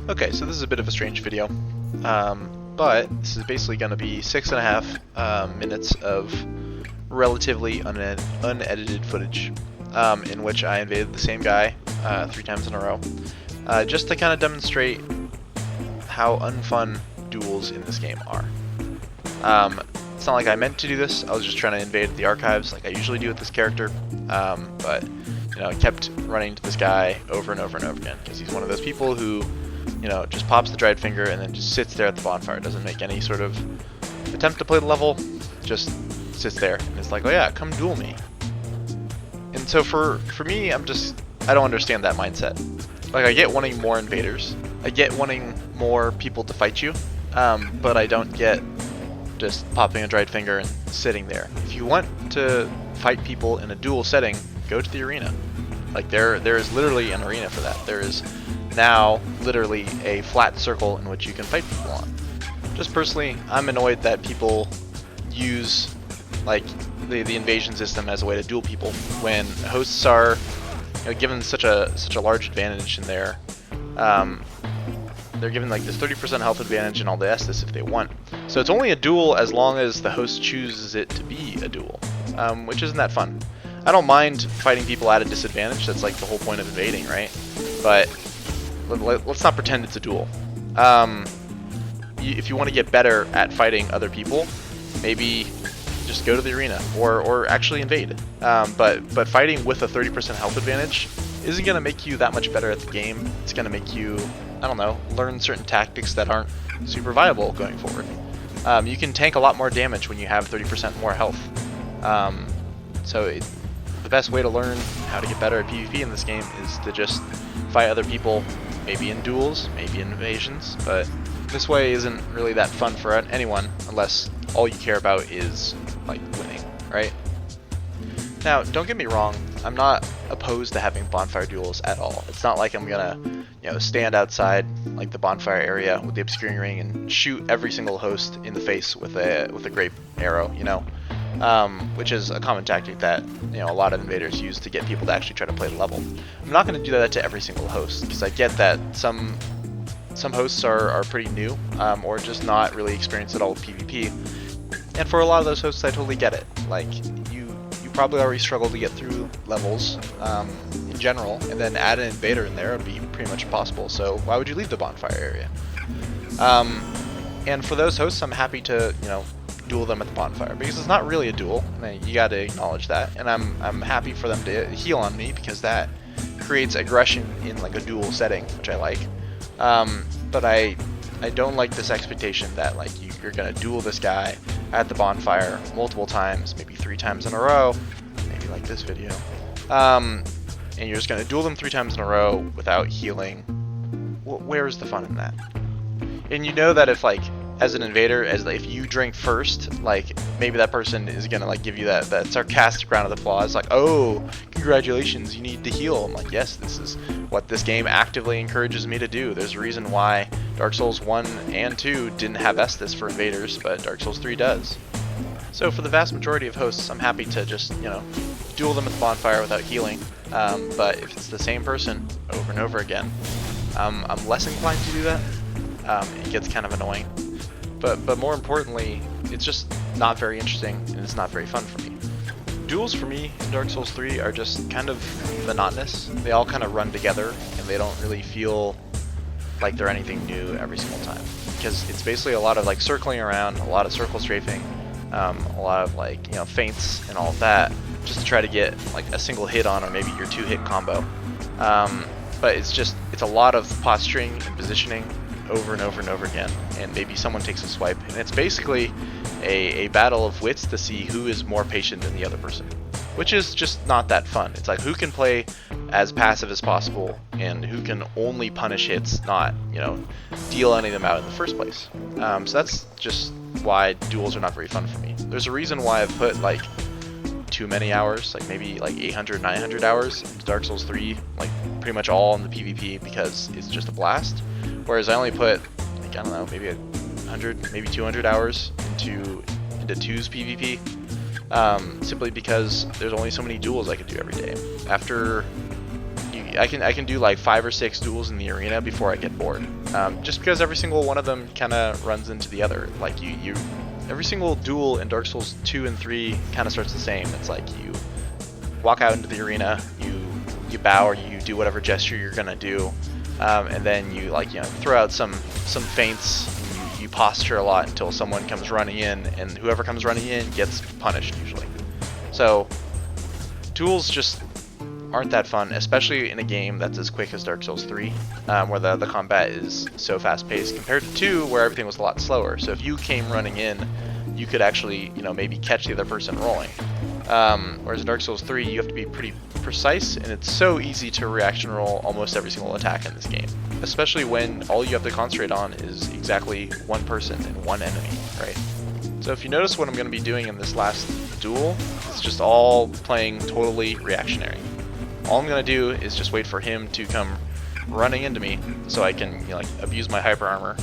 Okay, so this is a bit of a strange video, but this is basically going to be 6.5 minutes of relatively unedited footage in which I invaded the same guy 3 times in a row, just to kind of demonstrate how unfun duels in this game are. It's not like I meant to do this. I was just trying to invade the archives like I usually do with this character, but I kept running into this guy over and over and over again because he's one of those people who just pops the dried finger and then just sits there at the bonfire. Doesn't make any sort of attempt to play the level, just sits there and it's like, oh yeah, come duel me. And so for me, I don't understand that mindset. Like, I get wanting more invaders, I get wanting more people to fight you, but I don't get just popping a dried finger and sitting there. If you want to fight people in a duel setting, go to the arena. Like, there is literally an arena for that. There is now literally a flat circle in which you can fight people on. Just personally, I'm annoyed that people use like the invasion system as a way to duel people when hosts are given such a large advantage in there. They're given like this 30% health advantage and all the Estus if they want. So it's only a duel as long as the host chooses it to be a duel, which isn't that fun. I don't mind fighting people at a disadvantage. That's like the whole point of invading, right? But let's not pretend it's a duel. If you want to get better at fighting other people, maybe just go to the arena or actually invade. But fighting with a 30% health advantage isn't going to make you that much better at the game. It's going to make you, I don't know, learn certain tactics that aren't super viable going forward. You can tank a lot more damage when you have 30% more health. The best way to learn how to get better at PvP in this game is to just fight other people, maybe in duels, maybe in invasions, but this way isn't really that fun for anyone unless all you care about is like winning, right? Now, don't get me wrong, I'm not opposed to having bonfire duels at all. It's not like I'm gonna stand outside like the bonfire area with the obscuring ring and shoot every single host in the face with a grape arrow, which is a common tactic that a lot of invaders use to get people to actually try to play the level. I'm not going to do that to every single host because I get that some hosts are pretty new or just not really experienced at all with PvP, and for a lot of those hosts I totally get it. Like, you probably already struggle to get through levels in general, and then add an invader in there would be pretty much impossible, so why would you leave the bonfire area? And for those hosts, I'm happy to duel them at the bonfire because it's not really a duel, and you got to acknowledge that. And I'm happy for them to heal on me because that creates aggression in like a duel setting, which I like. But I don't like this expectation that like you're gonna duel this guy at the bonfire multiple times, maybe 3 times in a row, maybe like this video, and you're just gonna duel them 3 times in a row without healing. Where's the fun in that? And that if like as an invader, if you drink first, like maybe that person is gonna like give you that sarcastic round of applause, like, oh, congratulations, you need to heal. I'm like, yes, this is what this game actively encourages me to do. There's a reason why Dark Souls 1 and 2 didn't have Estus for invaders, but Dark Souls 3 does. So for the vast majority of hosts, I'm happy to just duel them at the bonfire without healing. But if it's the same person over and over again, I'm less inclined to do that. It gets kind of annoying. But more importantly, it's just not very interesting and it's not very fun for me. Duels for me in Dark Souls 3 are just kind of monotonous. They all kind of run together and they don't really feel like they're anything new every single time. Because it's basically a lot of like circling around, a lot of circle strafing, a lot of like feints and all of that, just to try to get like a single hit on or maybe your 2-hit combo. But it's a lot of posturing and positioning over and over and over again, and maybe someone takes a swipe, and it's basically a battle of wits to see who is more patient than the other person, which is just not that fun. It's like, who can play as passive as possible and who can only punish hits, not deal any of them out in the first place. So that's just why duels are not very fun for me. There's a reason why I've put like too many hours, like maybe like 800, 900 hours into Dark Souls 3, like pretty much all in the PvP, because it's just a blast. Whereas I only put, like, I don't know, maybe 100, maybe 200 hours into 2's PvP, simply because there's only so many duels I could do every day. After I can do like 5 or 6 duels in the arena before I get bored. Just because every single one of them kind of runs into the other. Like every single duel in Dark Souls 2 and 3 kind of starts the same. It's like you walk out into the arena, you bow or you do whatever gesture you're gonna do, and then you throw out some feints. You posture a lot until someone comes running in, and whoever comes running in gets punished usually. So duels just aren't that fun, especially in a game that's as quick as Dark Souls 3, where the combat is so fast-paced, compared to 2, where everything was a lot slower. So if you came running in, you could actually, maybe catch the other person rolling. Whereas in Dark Souls 3, you have to be pretty precise, and it's so easy to reaction roll almost every single attack in this game, especially when all you have to concentrate on is exactly one person and one enemy, right? So if you notice what I'm going to be doing in this last duel, it's just all playing totally reactionary. All I'm going to do is just wait for him to come running into me so I can abuse my hyper armor.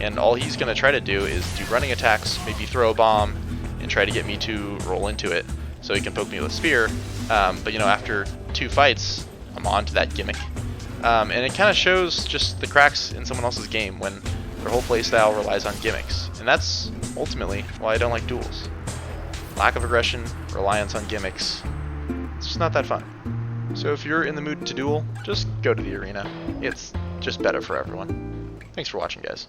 And all he's going to try to do is do running attacks, maybe throw a bomb, and try to get me to roll into it so he can poke me with a spear. But after 2 fights, I'm on to that gimmick. And it kind of shows just the cracks in someone else's game when their whole playstyle relies on gimmicks. And that's ultimately why I don't like duels. Lack of aggression, reliance on gimmicks. It's just not that fun. So if you're in the mood to duel, just go to the arena. It's just better for everyone. Thanks for watching, guys.